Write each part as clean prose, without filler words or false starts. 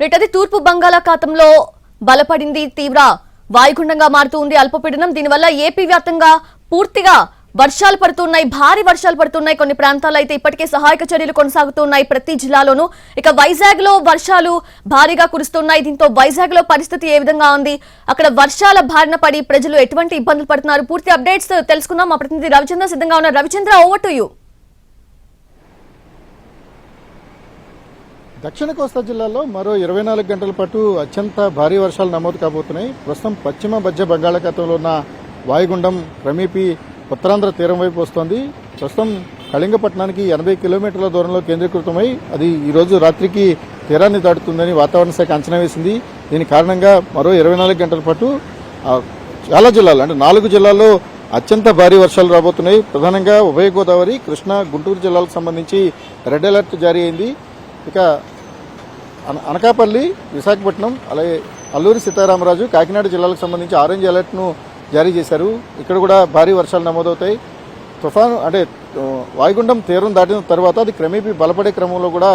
రేటది తూర్పు బంగాళాఖాతంలో బలపడింది. తీవ్ర వాయుగుండంగా మారుతుంది అల్పపీడనం. దీనివల్ల ఏపీ వ్యాప్తంగా పూర్తిగా వర్షాలు పడుతున్నాయి, భారీ వర్షాలు పడుతున్నాయి. కొన్ని ప్రాంతాల్లో అయితే ఇప్పటికే సహాయక చర్యలు కొనసాగుతున్నాయి ప్రతి జిల్లాలోనూ. ఇక వైజాగ్ లో వర్షాలు భారీగా కురుస్తున్నాయి. దీంతో వైజాగ్ లో పరిస్థితి ఏ విధంగా ఉంది, అక్కడ వర్షాల బారిన పడి ప్రజలు ఎటువంటి ఇబ్బందులు పడుతున్నారు, పూర్తి అప్డేట్స్ తెలుసుకుందాం. మా ప్రతినిధి రవిచంద్ర సిద్ధంగా ఉన్నారు. Ravichandra, over to you. దక్షిణ కోస్తా జిల్లాలో మరో 24 గంటల పాటు అత్యంత భారీ వర్షాలు నమోదు కాబోతున్నాయి. ప్రస్తుతం పశ్చిమ మధ్య బంగాళాఖాతంలో ఉన్న వాయుగుండం క్రమేపీ ఉత్తరాంధ్ర తీరం వైపు వస్తోంది. ప్రస్తుతం కళింగపట్నానికి 80 కిలోమీటర్ల దూరంలో కేంద్రీకృతమై అది ఈరోజు రాత్రికి తీరాన్ని దాటుతుందని వాతావరణ శాఖ అంచనా వేసింది. దీని కారణంగా మరో 24 గంటల పాటు చాలా జిల్లాలు అంటే 4 జిల్లాల్లో అత్యంత భారీ వర్షాలు రాబోతున్నాయి. ప్రధానంగా ఉభయ గోదావరి, కృష్ణా, గుంటూరు జిల్లాలకు సంబంధించి రెడ్ అలర్ట్ జారీ అయింది. ఇక అనకాపల్లి, విశాఖపట్నం, అలాగే అల్లూరి సీతారామరాజు, కాకినాడ జిల్లాలకు సంబంధించి ఆరెంజ్ అలర్ట్ను జారీ చేశారు. ఇక్కడ కూడా భారీ వర్షాలు నమోదవుతాయి. తుఫాను అంటే వాయుగుండం తీరం దాటిన తర్వాత అది క్రమేపీ బలపడే క్రమంలో కూడా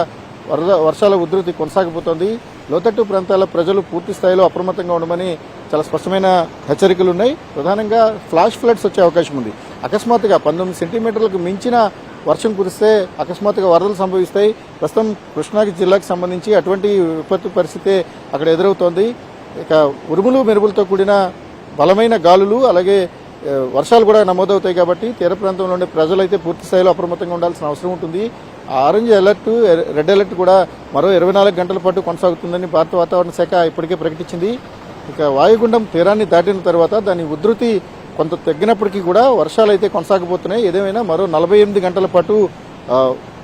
వర్షాల ఉధృతి కొనసాగిపోతుంది. లోతట్టు ప్రాంతాల ప్రజలు పూర్తి స్థాయిలో అప్రమత్తంగా ఉండమని చాలా స్పష్టమైన హెచ్చరికలు ఉన్నాయి. ప్రధానంగా ఫ్లాష్ ఫ్లడ్స్ వచ్చే అవకాశం ఉంది. అకస్మాత్తుగా 19 సెంటీమీటర్లకు మించిన వర్షం కురిస్తే అకస్మాత్తుగా వరదలు సంభవిస్తాయి. ప్రస్తుతం కృష్ణా జిల్లాకు సంబంధించి అటువంటి విపత్తు పరిస్థితి అక్కడ ఎదురవుతోంది. ఇక ఉరుములు మెరుపులతో కూడిన బలమైన గాలులు అలాగే వర్షాలు కూడా నమోదవుతాయి. కాబట్టి తీర ప్రాంతంలో ఉండే ప్రజలైతే పూర్తి స్థాయిలో అప్రమత్తంగా ఉండాల్సిన అవసరం ఉంటుంది. ఆరెంజ్ అలర్ట్, రెడ్ అలర్ట్ కూడా మరో 24 గంటల పాటు కొనసాగుతుందని భారత వాతావరణ శాఖ ఇప్పటికే ప్రకటించింది. ఇక వాయుగుండం తీరాన్ని దాటిన తర్వాత దాని ఉధృతి కొంత తగ్గినప్పటికీ కూడా వర్షాలు అయితే కొనసాగబోతున్నాయి. ఏదేమైనా మరో 48 గంటల పాటు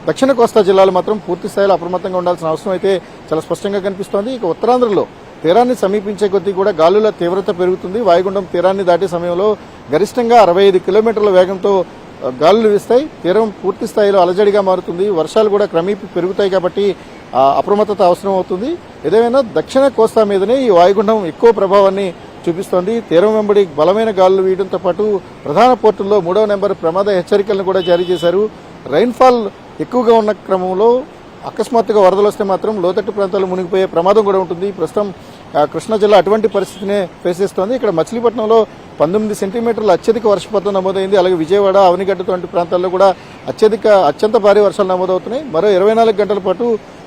దక్షిణ కోస్తా జిల్లాలు మాత్రం పూర్తి స్థాయిలో అప్రమత్తంగా ఉండాల్సిన అవసరం అయితే చాలా స్పష్టంగా కనిపిస్తోంది. ఇక ఉత్తరాంధ్రలో తీరాన్ని సమీపించే కొద్దీ కూడా గాలుల తీవ్రత పెరుగుతుంది. వాయుగుండం తీరాన్ని దాటే సమయంలో గరిష్టంగా 65 కిలోమీటర్ల వేగంతో గాలులు వీస్తాయి. తీరం పూర్తి స్థాయిలో అలజడిగా మారుతుంది. వర్షాలు కూడా క్రమేపీ పెరుగుతాయి. కాబట్టి అప్రమత్తత అవసరం అవుతుంది. ఏదేమైనా దక్షిణ కోస్తా మీదనే ఈ వాయుగుండం ఎక్కువ ప్రభావాన్ని చూపిస్తోంది. తీరం వెంబడి బలమైన గాలులు వీయడంతో పాటు ప్రధాన పోర్టుల్లో 3వ నెంబర్ ప్రమాద హెచ్చరికలను కూడా జారీ చేశారు. రైన్ఫాల్ ఎక్కువగా ఉన్న క్రమంలో అకస్మాత్తుగా వరదలు వస్తే మాత్రం లోతట్టు ప్రాంతాలు మునిగిపోయే ప్రమాదం కూడా ఉంటుంది. ప్రస్తుతం కృష్ణా జిల్లా అటువంటి పరిస్థితినే ఫేస్ చేస్తోంది. ఇక్కడ మచిలీపట్నంలో 19 సెంటీమీటర్ల అత్యధిక వర్షపాతం నమోదైంది. అలాగే విజయవాడ, అవనిగడ్డ వంటి ప్రాంతాల్లో కూడా అత్యంత భారీ వర్షాలు నమోదవుతున్నాయి. మరో 24 గంటల పాటు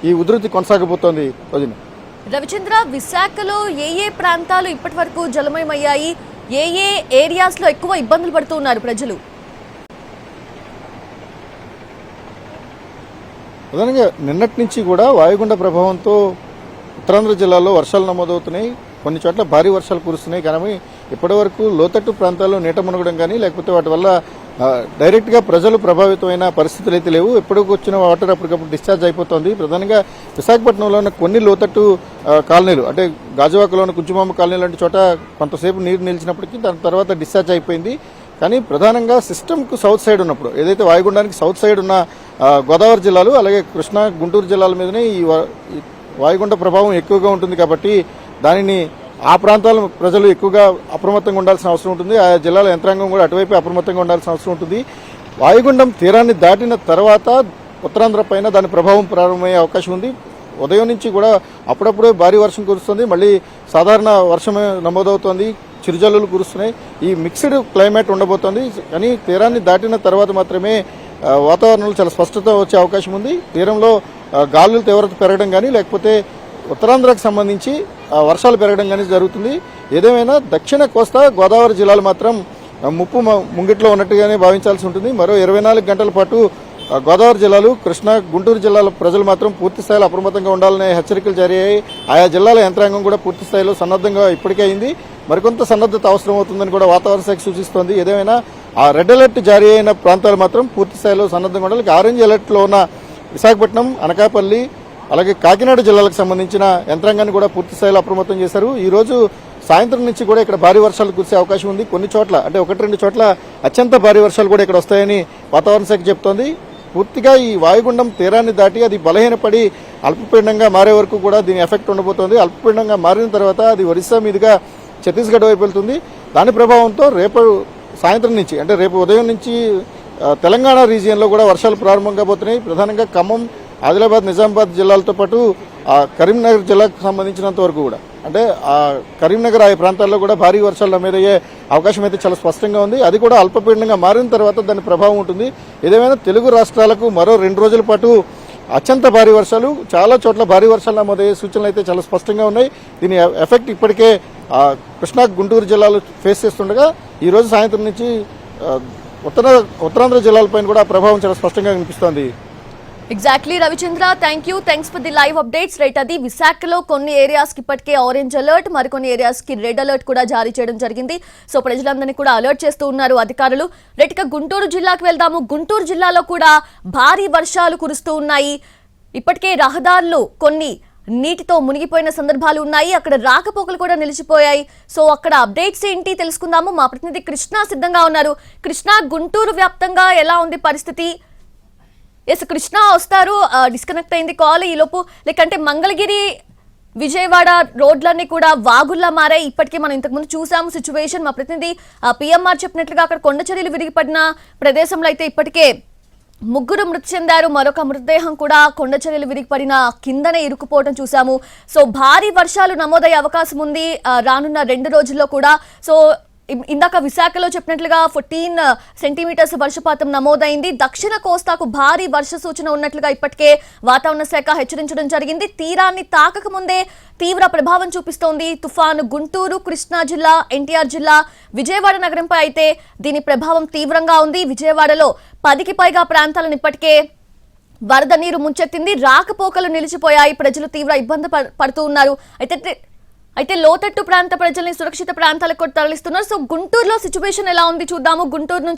ఈ ఉధృతి కొనసాగబోతోంది. రవిచంద్ర, విశాఖలో ఏ ప్రాంతాలు ఇప్పటి వరకు జలమయమయ్యాయి, ఏ ఏరియాస్ లో ఎక్కువ ఇబ్బందులు పడుతున్నారు ప్రజలు? ప్రధానంగా నిన్నటి నుంచి కూడా వాయుగుండ ప్రభావంతో ఉత్తరాంధ్ర జిల్లాలో వర్షాలు నమోదవుతున్నాయి. కొన్ని చోట్ల భారీ వర్షాలు కురుస్తున్నాయి. కానీ ఇప్పటి వరకు లోతట్టు ప్రాంతాల్లో నీట మునగడం కానీ లేకపోతే వాటి వల్ల డైరెక్ట్గా ప్రజలు ప్రభావితమైన పరిస్థితులు అయితే లేవు. ఎప్పటికి వచ్చిన వాటర్ అప్పటికప్పుడు డిశ్చార్జ్ అయిపోతుంది. ప్రధానంగా విశాఖపట్నంలో ఉన్న కొన్ని లోతట్టు కాలనీలు అంటే గాజువాకలోని కుంచుమామ కాలనీ లాంటి చోట కొంతసేపు నీరు నిలిచినప్పటికీ దాని తర్వాత డిశ్చార్జ్ అయిపోయింది. కానీ ప్రధానంగా సిస్టమ్కు సౌత్ సైడ్ ఉన్నప్పుడు ఏదైతే వాయుగుండానికి సౌత్ సైడ్ ఉన్న గోదావరి జిల్లాలు అలాగే కృష్ణా, గుంటూరు జిల్లాల మీదనే ఈ వాయుగుండ ప్రభావం ఎక్కువగా ఉంటుంది. కాబట్టి దానిని ఆ ప్రాంతాల ప్రజలు ఎక్కువగా అప్రమత్తంగా ఉండాల్సిన అవసరం ఉంటుంది. ఆయా జిల్లాల యంత్రాంగం కూడా అటువైపు అప్రమత్తంగా ఉండాల్సిన అవసరం ఉంటుంది. వాయుగుండం తీరాన్ని దాటిన తర్వాత ఉత్తరాంధ్ర పైన దాని ప్రభావం ప్రారంభమయ్యే అవకాశం ఉంది. ఉదయం నుంచి కూడా అప్పుడప్పుడే భారీ వర్షం కురుస్తుంది, మళ్ళీ సాధారణ వర్షమే నమోదవుతోంది, చిరుజల్లులు కురుస్తున్నాయి. ఈ మిక్స్డ్ క్లైమేట్ ఉండబోతోంది. కానీ తీరాన్ని దాటిన తర్వాత మాత్రమే వాతావరణంలో చాలా స్పష్టత వచ్చే అవకాశం ఉంది. తీరంలో గాలుల తీవ్రత పెరగడం కానీ లేకపోతే ఉత్తరాంధ్రకు సంబంధించి వర్షాలు పెరగడం కానీ జరుగుతుంది. ఏదేమైనా దక్షిణ కోస్తా, గోదావరి జిల్లాలు మాత్రం ముప్పు ముంగిట్లో ఉన్నట్టుగానే భావించాల్సి ఉంటుంది. మరో 24 గంటల పాటు గోదావరి జిల్లాలు, కృష్ణా, గుంటూరు జిల్లాల ప్రజలు మాత్రం పూర్తి స్థాయిలో అప్రమత్తంగా ఉండాలనే హెచ్చరికలు జారీ అయ్యాయి. ఆయా జిల్లాల యంత్రాంగం కూడా పూర్తి స్థాయిలో సన్నద్ధంగా ఇప్పటికే అయింది. మరికొంత సన్నద్ధత అవసరం అవుతుందని కూడా వాతావరణ శాఖ సూచిస్తోంది. ఏదేమైనా ఆ రెడ్ అలర్ట్ జారీ అయిన ప్రాంతాలు మాత్రం పూర్తి స్థాయిలో సన్నద్ధంగా ఉండాలి. ఆరెంజ్ అలర్ట్లో ఉన్న విశాఖపట్నం, అనకాపల్లి అలాగే కాకినాడ జిల్లాలకు సంబంధించిన యంత్రాంగాన్ని కూడా పూర్తి స్థాయిలో అప్రమత్తం చేశారు. ఈ రోజు సాయంత్రం నుంచి కూడా ఇక్కడ భారీ వర్షాలు కురిసే అవకాశం ఉంది. కొన్ని చోట్ల అంటే 1-2 చోట్ల అత్యంత భారీ వర్షాలు కూడా ఇక్కడ వస్తాయని వాతావరణ శాఖ చెప్తోంది. పూర్తిగా ఈ వాయుగుండం తీరాన్ని దాటి అది బలహీనపడి అల్పపీడనంగా మారే వరకు కూడా దీని ఎఫెక్ట్ ఉండబోతోంది. అల్పపీడనంగా మారిన తర్వాత అది ఒరిస్సా మీదుగా ఛత్తీస్గఢ్ వైపు వెళ్తుంది. దాని ప్రభావంతో రేపు సాయంత్రం నుంచి అంటే రేపు ఉదయం నుంచి తెలంగాణ రీజియన్లో కూడా వర్షాలు ప్రారంభం కాబోతున్నాయి. ప్రధానంగా ఖమ్మం, ఆదిలాబాద్, నిజామాబాద్ జిల్లాలతో పాటు కరీంనగర్ జిల్లాకు సంబంధించినంత వరకు కూడా అంటే కరీంనగర్ ఆ ప్రాంతాల్లో కూడా భారీ వర్షాలు నమోదయ్యే అవకాశం అయితే చాలా స్పష్టంగా ఉంది. అది కూడా అల్పపీడనంగా మారిన తర్వాత దాని ప్రభావం ఉంటుంది. ఏదేమైనా తెలుగు రాష్ట్రాలకు మరో 2 రోజుల పాటు అత్యంత భారీ వర్షాలు, చాలా చోట్ల భారీ వర్షాలు నమోదయ్యే సూచనలు అయితే చాలా స్పష్టంగా ఉన్నాయి. దీని ఎఫెక్ట్ ఇప్పటికే కృష్ణా, గుంటూరు జిల్లాలు ఫేస్ చేస్తుండగా ఈ రోజు సాయంత్రం నుంచి ఉత్తరాంధ్ర జిల్లాలపైన కూడా ప్రభావం చాలా స్పష్టంగా కనిపిస్తోంది. Exactly Ravichandra, thanks for the live updates. Right, అది విశాఖలో కొన్ని ఏరియాస్ కి ఇప్పటికే ఆరెంజ్ అలర్ట్, మరికొన్ని ఏరియాస్ కి రెడ్ అలర్ట్ కూడా జారీ చేయడం జరిగింది. సో ప్రజలందరినీ కూడా అలర్ట్ చేస్తూ ఉన్నారు అధికారులు. రైట్, ఇక గుంటూరు జిల్లాకు వెళ్దాము. గుంటూరు జిల్లాలో కూడా భారీ వర్షాలు కురుస్తూ ఉన్నాయి. ఇప్పటికే రహదారులు కొన్ని నీటితో మునిగిపోయిన సందర్భాలు ఉన్నాయి. అక్కడ రాకపోకలు కూడా నిలిచిపోయాయి. సో అక్కడ అప్డేట్స్ ఏంటి తెలుసుకుందాము. మా ప్రతినిధి కృష్ణ సిద్ధంగా ఉన్నారు. కృష్ణ, గుంటూరు వ్యాప్తంగా ఎలా ఉంది పరిస్థితి? ఎస్ కృష్ణ వస్తారు, డిస్కనెక్ట్ అయింది కాల్ ఈలోపు. లేకంటే మంగళగిరి, విజయవాడ రోడ్లన్నీ కూడా వాగుల్లా మారాయి. ఇప్పటికే మనం ఇంతకుముందు చూసాము సిచ్యువేషన్. మా ప్రతినిధి పిఎంఆర్ చెప్పినట్లుగా అక్కడ కొండ చర్యలు విరిగిపడిన ప్రదేశంలో అయితే ఇప్పటికే 3 మృతి చెందారు. మరొక మృతదేహం కూడా కొండ చర్యలు విరిగిపడిన కిందనే ఇరుక్కుపోవడం చూసాము. సో భారీ వర్షాలు నమోదయ్యే అవకాశం ఉంది రానున్న 2 రోజుల్లో కూడా. సో ఇందాక విశాఖలో చెప్పినట్లుగా 14 సెంటీమీటర్స్ వర్షపాతం నమోదైంది. దక్షిణ కోస్తాకు భారీ వర్ష సూచన ఉన్నట్లుగా ఇప్పటికే వాతావరణ శాఖ హెచ్చరించడం జరిగింది. తీరాన్ని తాకక ముందే తీవ్ర ప్రభావం చూపిస్తోంది తుఫాను. గుంటూరు, కృష్ణా జిల్లా, ఎన్టీఆర్ జిల్లా, విజయవాడ నగరంపై అయితే దీని ప్రభావం తీవ్రంగా ఉంది. విజయవాడలో 10కి పైగా ప్రాంతాలను ఇప్పటికే వరద నీరు ముంచెత్తింది. రాకపోకలు నిలిచిపోయాయి. ప్రజలు తీవ్ర ఇబ్బంది పడుతూ ఉన్నారు. అయితే లోతట్టు ప్రాంత ప్రజల్ని సురక్షిత ప్రాంతాలకు తరలిస్తున్నారు. సో గుంటూరులో సిచ్యువేషన్ ఎలా ఉంది చూద్దాము. గుంటూరు నుంచి